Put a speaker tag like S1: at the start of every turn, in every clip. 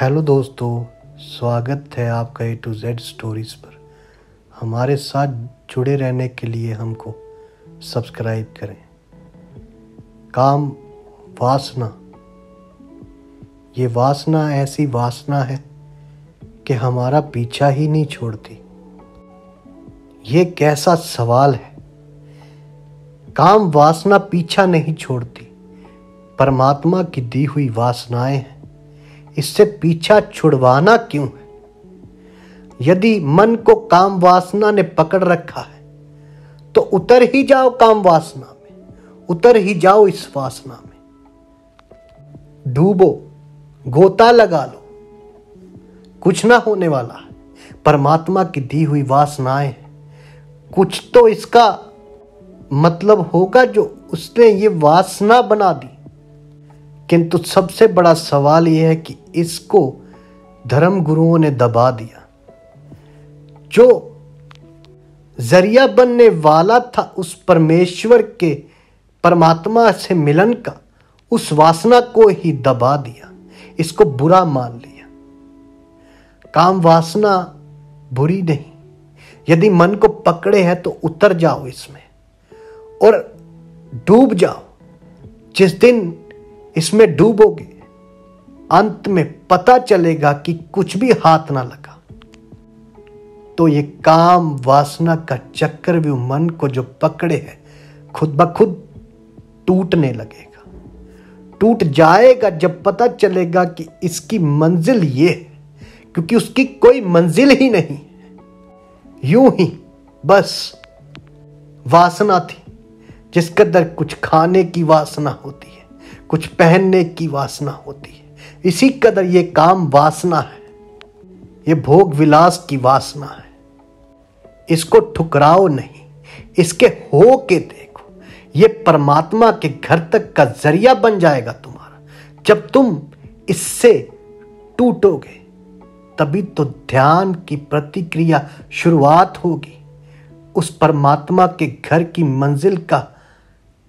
S1: Hello दोस्तों, स्वागत है आपका A to Z स्टोरीज पर। हमारे साथ जुड़े रहने के लिए हमको सब्सक्राइब करें। काम वासना, ये वासना ऐसी वासना है कि हमारा पीछा ही नहीं छोड़ती। ये कैसा सवाल है। काम वासना पीछा नहीं छोड़ती, परमात्मा की दी हुई वासनाएं हैं, इससे पीछा छुड़वाना क्यों है? यदि मन को काम वासना ने पकड़ रखा है तो उतर ही जाओ काम वासना में, उतर ही जाओ इस वासना में। डूबो, गोता लगा लो, कुछ ना होने वाला है। परमात्मा की दी हुई वासनाएं हैं, कुछ तो इसका मतलब होगा जो उसने ये वासना बना दी। किंतु सबसे बड़ा सवाल यह है कि इसको धर्म गुरुओं ने दबा दिया। जो जरिया बनने वाला था उस परमेश्वर के, परमात्मा से मिलन का, उस वासना को ही दबा दिया, इसको बुरा मान लिया। काम वासना बुरी नहीं, यदि मन को पकड़े है तो उतर जाओ इसमें और डूब जाओ। जिस दिन इसमें डूबोगे, अंत में पता चलेगा कि कुछ भी हाथ ना लगा। तो ये काम वासना का चक्रव्यूह मन को जो पकड़े है, खुद ब खुद टूटने लगेगा, टूट जाएगा जब पता चलेगा कि इसकी मंजिल ये है, क्योंकि उसकी कोई मंजिल ही नहीं। यूं ही बस वासना थी, जिस कदर कुछ खाने की वासना होती है, कुछ पहनने की वासना होती है, इसी कदर ये काम वासना है, ये भोग विलास की वासना है। इसको ठुकराओ नहीं, इसके हो के देखो। ये परमात्मा के घर तक का जरिया बन जाएगा तुम्हारा। जब तुम इससे टूटोगे तभी तो ध्यान की प्रतिक्रिया शुरुआत होगी। उस परमात्मा के घर की मंजिल का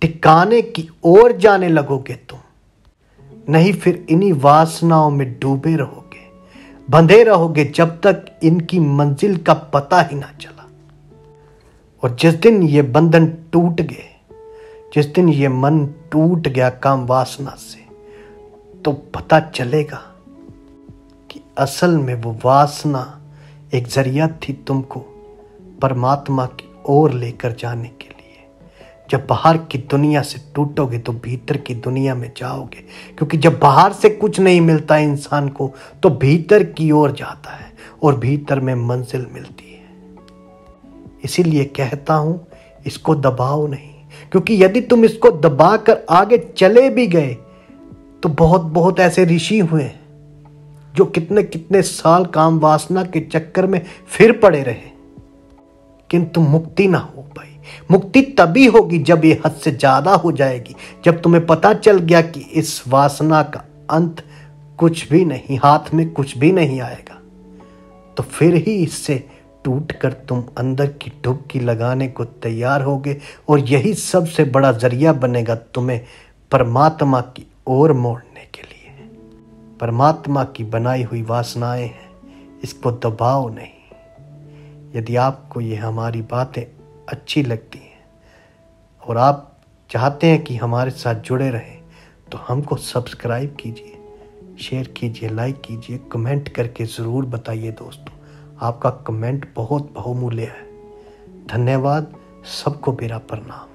S1: ठिकाने की ओर जाने लगोगे तुम। नहीं फिर इन्हीं वासनाओं में डूबे रहोगे, बंधे रहोगे जब तक इनकी मंजिल का पता ही ना चला। और जिस दिन ये बंधन टूट गए, जिस दिन ये मन टूट गया काम वासना से, तो पता चलेगा कि असल में वो वासना एक जरिया थी तुमको परमात्मा की ओर लेकर जाने के लिए। जब बाहर की दुनिया से टूटोगे तो भीतर की दुनिया में जाओगे, क्योंकि जब बाहर से कुछ नहीं मिलता इंसान को तो भीतर की ओर जाता है और भीतर में मंजिल मिलती है। इसीलिए कहता हूं, इसको दबाओ नहीं, क्योंकि यदि तुम इसको दबाकर आगे चले भी गए तो बहुत बहुत ऐसे ऋषि हुए जो कितने कितने साल काम वासना के चक्कर में फिर पड़े रहे, किंतु मुक्ति ना हो पाई। मुक्ति तभी होगी जब ये हद से ज्यादा हो जाएगी, जब तुम्हें पता चल गया कि इस वासना का अंत कुछ भी नहीं, हाथ में कुछ भी नहीं आएगा। तो फिर ही इससे टूटकर तुम अंदर की डुबकी लगाने को तैयार होगे, और यही सबसे बड़ा जरिया बनेगा तुम्हें परमात्मा की ओर मोड़ने के लिए। परमात्मा की बनाई हुई वासनाएं हैं, इसको दबाओ नहीं। यदि आपको ये हमारी बातें अच्छी लगती हैं और आप चाहते हैं कि हमारे साथ जुड़े रहें, तो हमको सब्सक्राइब कीजिए, शेयर कीजिए, लाइक कीजिए, कमेंट करके ज़रूर बताइए दोस्तों। आपका कमेंट बहुत बहुमूल्य है। धन्यवाद। सबको मेरा प्रणाम।